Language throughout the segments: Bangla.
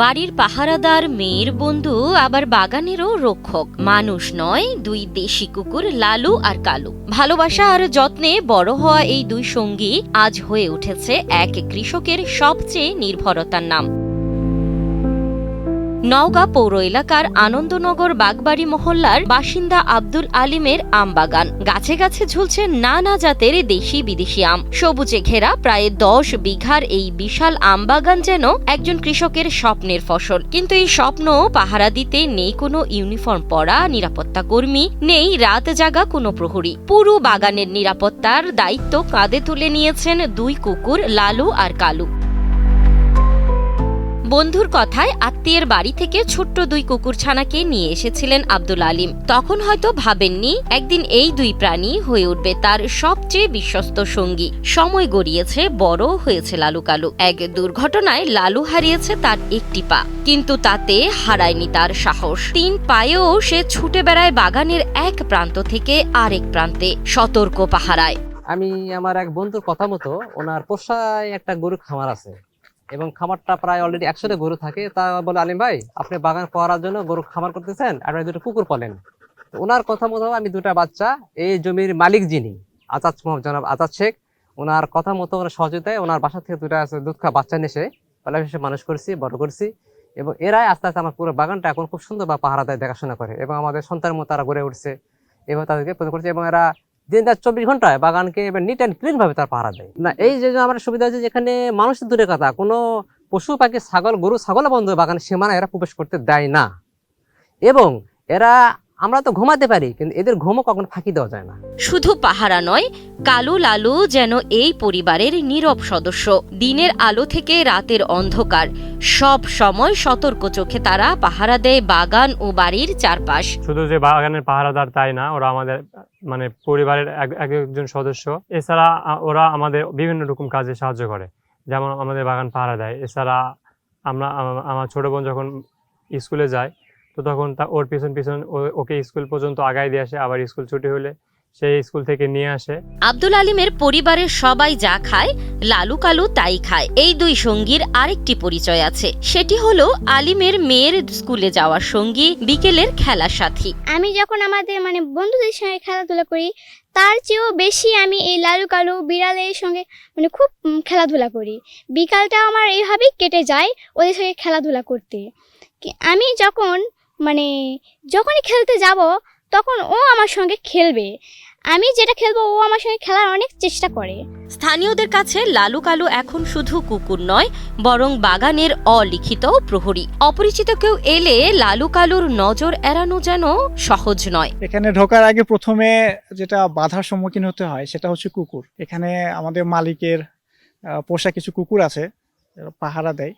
বাড়ির পাহারাদার, মেয়ের বন্ধু, আবার বাগানেরও রক্ষক। মানুষ নয়, দুই দেশি কুকুর লালু আর কালু। ভালোবাসা আর যত্নে বড় হওয়া এই দুই সঙ্গী আজ হয়ে উঠেছে এক কৃষকের সবচেয়ে নির্ভরতার নাম। নওগাঁ পৌর এলাকার আনন্দনগর বাগবাড়ি মহল্লার বাসিন্দা আব্দুল আলিমের আম বাগান। গাছে গাছে ঝুলছে নানা জাতের দেশি বিদেশি আম। সবুজে ঘেরা প্রায় 10 বিঘার এই বিশাল আম বাগান যেন একজন কৃষকের স্বপ্নের ফসল। কিন্তু এই স্বপ্ন পাহারা দিতে নেই কোনো ইউনিফর্ম পরা নিরাপত্তা কর্মী, নেই রাত জাগা কোনো প্রহরী। পুরো বাগানের নিরাপত্তার দায়িত্ব কাঁধে তুলে নিয়েছেন দুই কুকুর লালু আর কালু। বন্ধুর কথায় আত্মীয়ের বাড়ি থেকে ছোট্ট দুই কুকুরছানাকে নিয়ে এসেছিলেন আব্দুল আলিম। তখন হয়তো ভাবেননি একদিন এই দুই প্রাণী হয়ে উঠবে তার সবচেয়ে বিশ্বস্ত সঙ্গী। সময় গড়িয়েছে, বড় হয়েছে লালু কালু। এক দুর্ঘটনায় লালু হারিয়েছে তার একটি পা, কিন্তু তাতে হারায়নি তার সাহস। 3 পায়েও সে ছুটে বেড়ায় বাগানের এক প্রান্ত থেকে আরেক প্রান্তে, সতর্ক পাহারায়। আমি আমার এক বন্ধুর কথা মতো ওনার পোষায় একটা গরু খামার আছে এবং খামারটা প্রায় অলরেডি 100টা গরু থাকে। তা বলে, আলিম ভাই, আপনি বাগান পাহারার জন্য গরু খামার করতেছেন, আপনি 2টা কুকুর পালেন। ওনার কথা মতো আমি 2টা বাচ্চা, এই জমির মালিক যিনি আজাদ জনাব আজাদ শেখ, ওনার কথা মতো ওনার সহযোগিতায় ওনার বাসা থেকে 2টা দুধ খাওয়া বাচ্চা নিয়ে পালাশে মানুষ করছি, বড় করছি এবং এরাই আস্তে আস্তে আমার পুরো বাগানটা এখন খুব সুন্দর বা পাহারা দেয়, দেখাশোনা করে এবং আমাদের সন্তানের মতো তারা গড়ে উঠছে এবং তাদেরকে প্রদান করছে এবং এরা দিন রাত 24 ঘন্টায় বাগানকে নিট অ্যান্ড ক্লিন ভাবে তার পাহারা দেয়। না, এই যে আমার সুবিধা আছে যেখানে মানুষের দূরে কথা, কোনো পশু পাখি, ছাগল, গরু, ছাগল বন্ধ বাগানের সীমানা এরা প্রবেশ করতে দেয় না এবং এরা, আমরা তো ঘুমাতে পারি কিন্তু এদের ঘুমও কখনো ফাঁকি দেওয়া যায় না। শুধু পাহারা নয়, কালু লালু যেন এই পরিবারের নীরব সদস্য। দিনের আলো থেকে রাতের অন্ধকার, সব সময় সতর্ক চোখে তারা পাহারা দেয় বাগান ও বাড়ির চারপাশ। শুধু যে বাগানের পাহারাদার তাই না, ওরা আমাদের পরিবারের একজন সদস্য। এছাড়া ওরা আমাদের বিভিন্ন রকম কাজে সাহায্য করে, যেমন আমাদের বাগান পাহারা দেয়। এছাড়া আমার ছোট বোন যখন স্কুলে যায় তো তখন ওর পিছন পিছন ওকে স্কুল পর্যন্ত আগায় দিয়ে আসে, আবার স্কুল ছুটি হলে সেই স্কুল থেকে নিয়ে আসে। আব্দুল আলিমের পরিবারের সবাই যা খায় লালু কালু তাই খায়। এই দুই সঙ্গীর আরেকটি পরিচয় আছে, সেটি হলো আলিমের মেয়ের স্কুলে যাওয়ার সঙ্গী, বিকেলের খেলার সাথী। আমি যখন আমাদের বন্ধুদের সঙ্গে খেলাধুলা করি তার চেয়েও বেশি আমি এই লালু কালু বিড়ালের সঙ্গে খুব খেলাধুলা করি। বিকালটা আমার এইভাবেই কেটে যায় ওদের সঙ্গে খেলাধুলা করতে। আমি যখনই খেলতে যাব তখন ও আমার সঙ্গে খেলবে, আমি যেটা খেলবো ও আমার সঙ্গে খেলার অনেক চেষ্টা করে। স্থানীয়দের কাছে লালু কালু এখন শুধু কুকুর নয়, বরং বাগানের অলিখিত প্রহরী। অপরিচিত কেউ এলে লালু কালুর নজর এড়ানো যেন সহজ নয়। এখানে ঢোকার আগে প্রথমে যেটা বাধার সম্মুখীন হতে হয় সেটা হচ্ছে কুকুর। এখানে আমাদের মালিকের পোষা কিছু কুকুর আছে, পাহারা দেয়।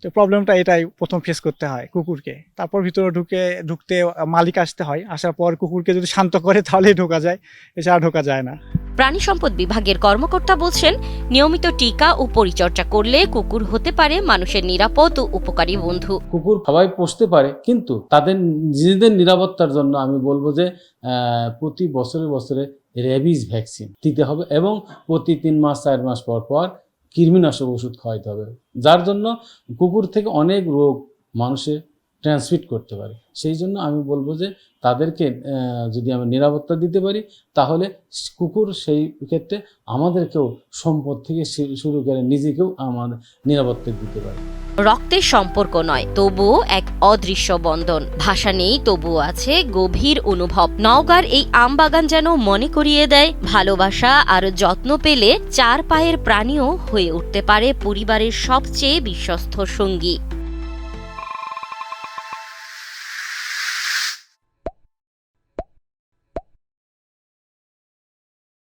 তো প্রবলেমটা এটাই, প্রথম ফেস করতে হয় কুকুরকে। তারপর ভিতরে ঢুকতে মালিক আসতে হয়, আসার পর কুকুরকে যদি শান্ত করে তাহলেই ঢোকা যায়, এছাড়া ঢোকা যায় না। প্রাণী সম্পদ বিভাগের কর্মকর্তা বলছেন, নিয়মিত টিকা ও পরিচর্যা করলে কুকুর হতে পারে মানুষের নিরাপদ ও উপকারী বন্ধু। কুকুর সবাই পুষতে পারে, কিন্তু তাদের নিজেদের নিরাপত্তার জন্য আমি বলবো যে প্রতি বছরে রেবিস ভ্যাকসিন দিতে হবে এবং প্রতি 3 মাস 4 মাস পর পর কৃমিনাশক ওষুধ খাওয়াতে হবে, যার জন্য কুকুর থেকে অনেক রোগ মানুষে ট্রান্সমিট করতে পারে। সেই জন্য আমি বলবো যে তাদেরকে যদি আমরা নিরাপত্তা দিতে পারি তাহলে কুকুর সেই ক্ষেত্রে আমাদেরকেও সম্পদ থেকে শুরু করে নিজেকেও আমাদের নিরাপত্তা দিতে পারে। রক্তের সম্পর্ক নয়, তবুও এক অদৃশ্য বন্ধন। ভাষা নেই, তবুও আছে গভীর অনুভব। নওগাঁর এই আম বাগান যেন মনে করিয়ে দেয়, ভালোবাসা আর যত্ন পেলে 4 পায়ের প্রাণীও হয়ে উঠতে পারে পরিবারের সবচেয়ে বিশ্বস্ত সঙ্গী।